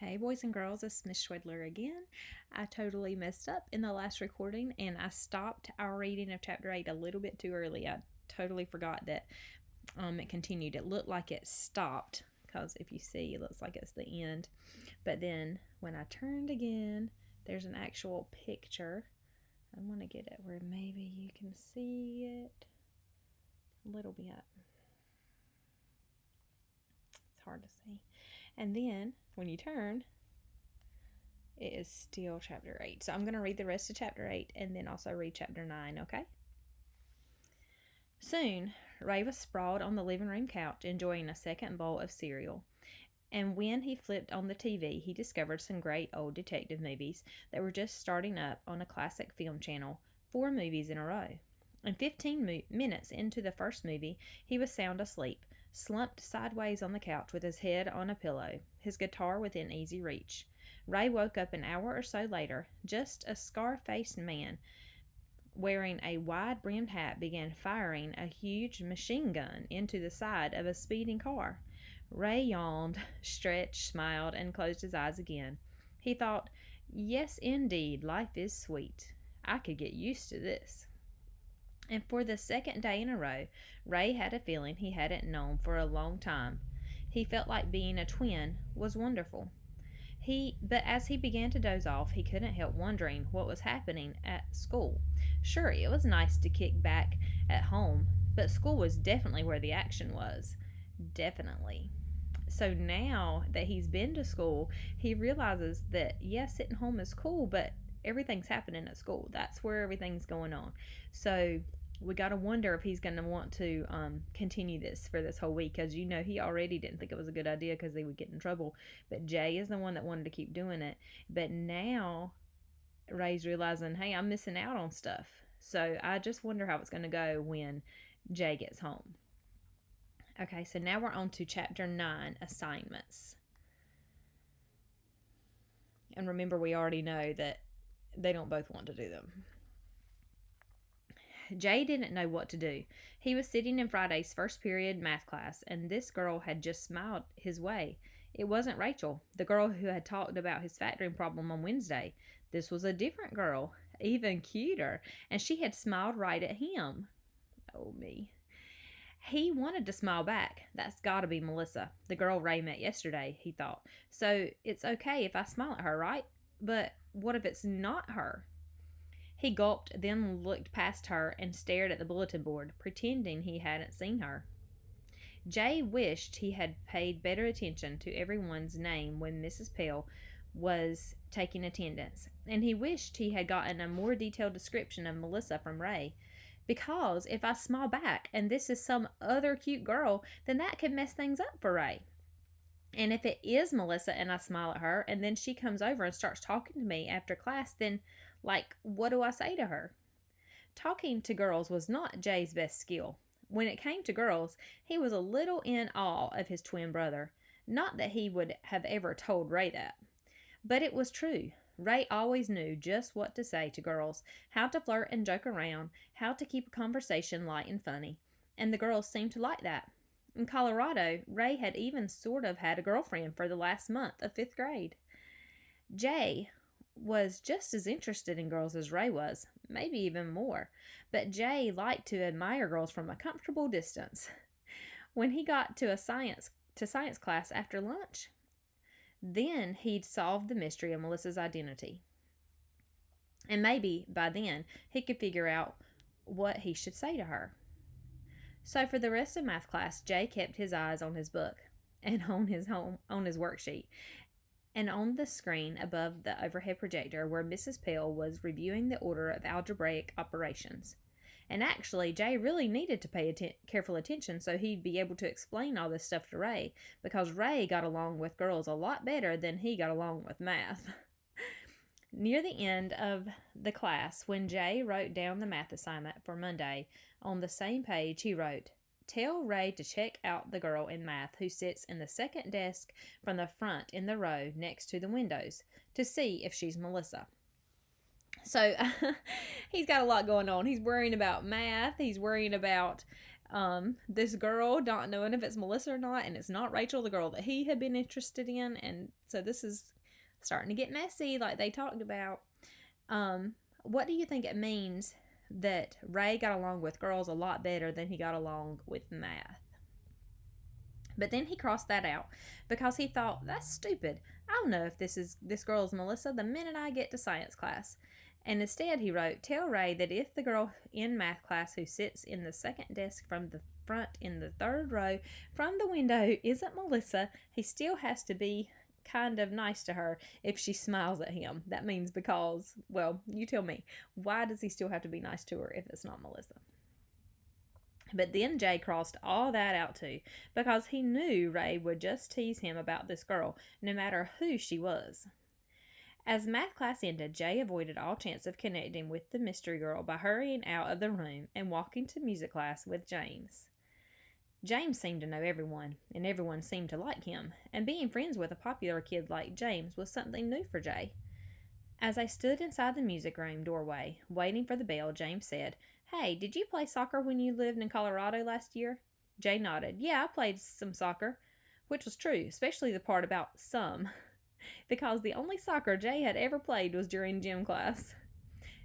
Hey boys and girls, it's Miss Schwedler again. I totally messed up in the last recording and I stopped our reading of chapter 8 a little bit too early. I totally forgot that it continued. It looked like it stopped because if you see, it looks like it's the end. But then when I turned again, there's an actual picture. I want to get it where maybe you can see it a little bit. It's hard to see. And then when you turn, it is still chapter 8. So I'm going to read the rest of chapter 8 and then also read chapter 9, okay? Soon, Ray was sprawled on the living room couch enjoying a second bowl of cereal. And when he flipped on the TV, he discovered some great old detective movies that were just starting up on a classic film channel, 4 movies in a row. And 15 minutes into the first movie, he was sound asleep, slumped sideways on the couch with his head on a pillow, his guitar within easy reach. Ray woke up an hour or so later. Just a scar-faced man wearing a wide-brimmed hat began firing a huge machine gun into the side of a speeding car. Ray yawned, stretched, smiled, and closed his eyes again. He thought, yes, indeed, life is sweet. I could get used to this. And for the second day in a row, Ray had a feeling he hadn't known for a long time. He felt like being a twin was wonderful. But as he began to doze off, he couldn't help wondering what was happening at school. Sure, it was nice to kick back at home, but school was definitely where the action was. Definitely. So now that he's been to school, he realizes that, yes, sitting home is cool, but everything's happening at school. That's where everything's going on. So we got to wonder if he's going to want to continue this for this whole week, because he already didn't think it was a good idea because they would get in trouble. But Jay is the one that wanted to keep doing it. But now Ray's realizing, hey, I'm missing out on stuff. So I just wonder how it's going to go when Jay gets home. Okay, so now we're on to chapter 9, assignments. And remember, we already know that they don't both want to do them. Jay didn't know what to do. He was sitting in Friday's first period math class, and this girl had just smiled his way. It wasn't Rachel, the girl who had talked about his factoring problem on Wednesday. This was a different girl, even cuter, and she had smiled right at him. Oh, me. He wanted to smile back. That's gotta be Melissa, the girl Ray met yesterday, he thought. So it's okay if I smile at her, right? But what if it's not her? He gulped, then looked past her and stared at the bulletin board, pretending he hadn't seen her. Jay wished he had paid better attention to everyone's name when Mrs. Pell was taking attendance, and he wished he had gotten a more detailed description of Melissa from Ray. Because if I smile back and this is some other cute girl, then that could mess things up for Ray. And if it is Melissa and I smile at her and then she comes over and starts talking to me after class, then, what do I say to her? Talking to girls was not Jay's best skill. When it came to girls, he was a little in awe of his twin brother. Not that he would have ever told Ray that. But it was true. Ray always knew just what to say to girls, how to flirt and joke around, how to keep a conversation light and funny. And the girls seemed to like that. In Colorado, Ray had even sort of had a girlfriend for the last month of 5th grade. Jay was just as interested in girls as Ray was, maybe even more. But Jay liked to admire girls from a comfortable distance. When he got to science class after lunch, then he'd solved the mystery of Melissa's identity. And maybe by then he could figure out what he should say to her. So for the rest of math class, Jay kept his eyes on his book and on his worksheet and on the screen above the overhead projector where Mrs. Pell was reviewing the order of algebraic operations. And actually, Jay really needed to pay careful attention so he'd be able to explain all this stuff to Ray, because Ray got along with girls a lot better than he got along with math. Near the end of the class, when Jay wrote down the math assignment for Monday, on the same page he wrote, "Tell Ray to check out the girl in math who sits in the second desk from the front in the row next to the windows to see if she's Melissa." So he's got a lot going on. He's worrying about math. He's worrying about This girl, not knowing if it's Melissa or not, and it's not Rachel, the girl that he had been interested in, and so this is starting to get messy, like they talked about. What do you think it means that Ray got along with girls a lot better than he got along with math? But then he crossed that out because he thought, that's stupid. I'll know if this girl is Melissa the minute I get to science class. And instead he wrote, tell Ray that if the girl in math class who sits in the second desk from the front in the third row from the window isn't Melissa, he still has to be kind of nice to her if she smiles at him. That means because, well, you tell me, why does he still have to be nice to her if it's not Melissa? But then Jay crossed all that out too, because he knew Ray would just tease him about this girl, no matter who she was. As math class ended, Jay avoided all chance of connecting with the mystery girl by hurrying out of the room and walking to music class with James. James seemed to know everyone, and everyone seemed to like him, and being friends with a popular kid like James was something new for Jay. As I stood inside the music room doorway, waiting for the bell, James said, Hey, did you play soccer when you lived in Colorado last year? Jay nodded. Yeah, I played some soccer, which was true, especially the part about some, because the only soccer Jay had ever played was during gym class.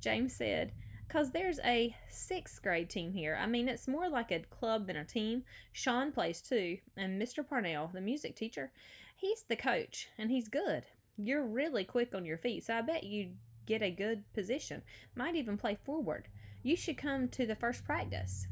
James said, Because there's a 6th grade team here. I mean, it's more like a club than a team. Sean plays too, and Mr. Parnell, the music teacher, he's the coach, and he's good. You're really quick on your feet, so I bet you'd get a good position. Might even play forward. You should come to the first practice.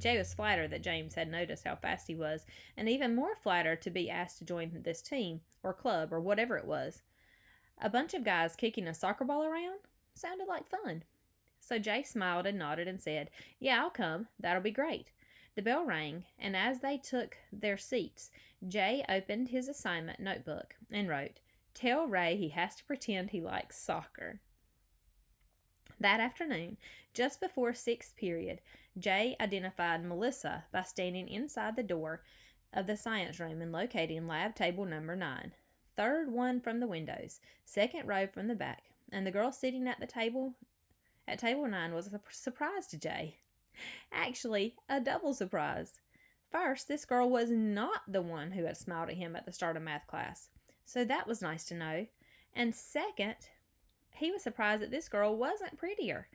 Jay was flattered that James had noticed how fast he was, and even more flattered to be asked to join this team, or club, or whatever it was. A bunch of guys kicking a soccer ball around? Sounded like fun. So Jay smiled and nodded and said, Yeah, I'll come. That'll be great. The bell rang, and as they took their seats, Jay opened his assignment notebook and wrote, Tell Ray he has to pretend he likes soccer. That afternoon, just before 6th period, Jay identified Melissa by standing inside the door of the science room and locating lab table number 9. Third one from the windows, second row from the back, and the girl sitting at table 9 was a surprise to Jay. Actually, a double surprise. First, this girl was not the one who had smiled at him at the start of math class, so that was nice to know. And second, he was surprised that this girl wasn't prettier.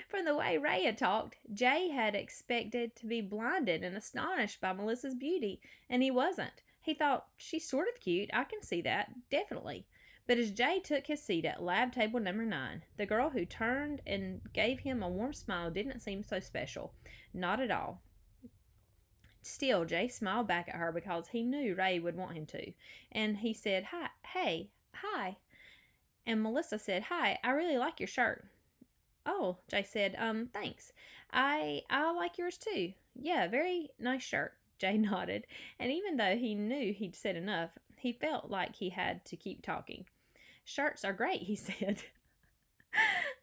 From the way Ray had talked, Jay had expected to be blinded and astonished by Melissa's beauty, and he wasn't. He thought, she's sort of cute, I can see that, definitely. But as Jay took his seat at lab table number 9, the girl who turned and gave him a warm smile didn't seem so special. Not at all. Still, Jay smiled back at her because he knew Ray would want him to, and he said, Hi. And Melissa said, Hi, I really like your shirt. Oh, Jay said, thanks. I like yours too. Yeah, very nice shirt. Jay nodded, and even though he knew he'd said enough, he felt like he had to keep talking. Shirts are great, he said.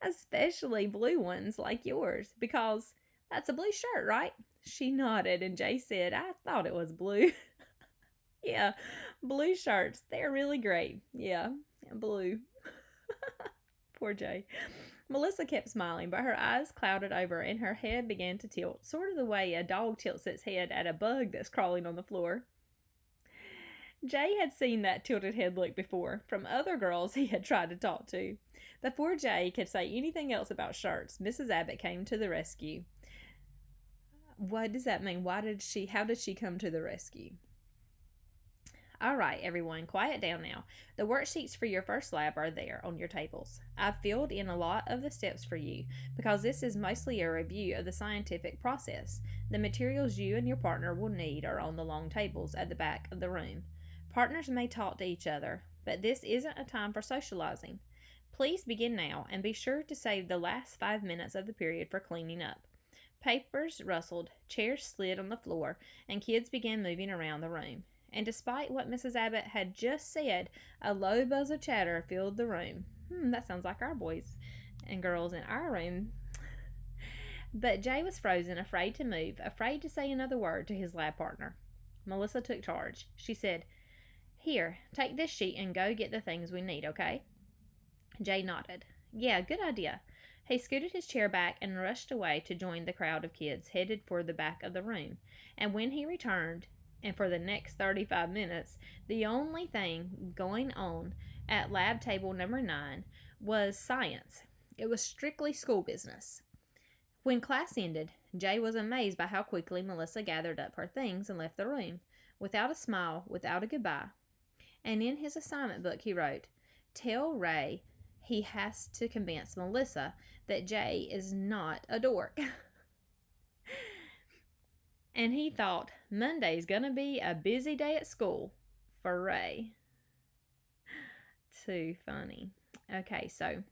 Especially blue ones like yours, because that's a blue shirt, right? She nodded, and Jay said, I thought it was blue. Yeah, blue shirts, they're really great. Yeah, blue. Poor Jay. Melissa kept smiling, but her eyes clouded over and her head began to tilt, sort of the way a dog tilts its head at a bug that's crawling on the floor. Jay had seen that tilted head look before from other girls he had tried to talk to. Before Jay could say anything else about shirts, Mrs. Abbott came to the rescue. What does that mean? How did she come to the rescue? All right, everyone, quiet down now. The worksheets for your first lab are there on your tables. I've filled in a lot of the steps for you because this is mostly a review of the scientific process. The materials you and your partner will need are on the long tables at the back of the room. Partners may talk to each other, but this isn't a time for socializing. Please begin now and be sure to save the last 5 minutes of the period for cleaning up. Papers rustled, chairs slid on the floor, and kids began moving around the room. And despite what Mrs. Abbott had just said, a low buzz of chatter filled the room. That sounds like our boys and girls in our room. But Jay was frozen, afraid to move, afraid to say another word to his lab partner. Melissa took charge. She said, Here, take this sheet and go get the things we need, okay? Jay nodded. Yeah, good idea. He scooted his chair back and rushed away to join the crowd of kids headed for the back of the room. And when he returned, and for the next 35 minutes, the only thing going on at lab table number 9 was science. It was strictly school business. When class ended, Jay was amazed by how quickly Melissa gathered up her things and left the room, without a smile, without a goodbye. And in his assignment book, he wrote, "Tell Ray he has to convince Melissa that Jay is not a dork." And he thought, Monday's gonna be a busy day at school for Ray. Too funny. Okay, so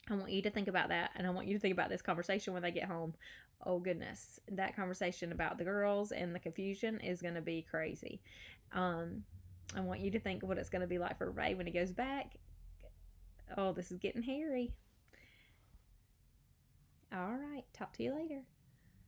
I want you to think about that, and I want you to think about this conversation when they get home. Oh, goodness. That conversation about the girls and the confusion is going to be crazy. I want you to think what it's going to be like for Ray when he goes back. Oh, this is getting hairy. All right. Talk to you later.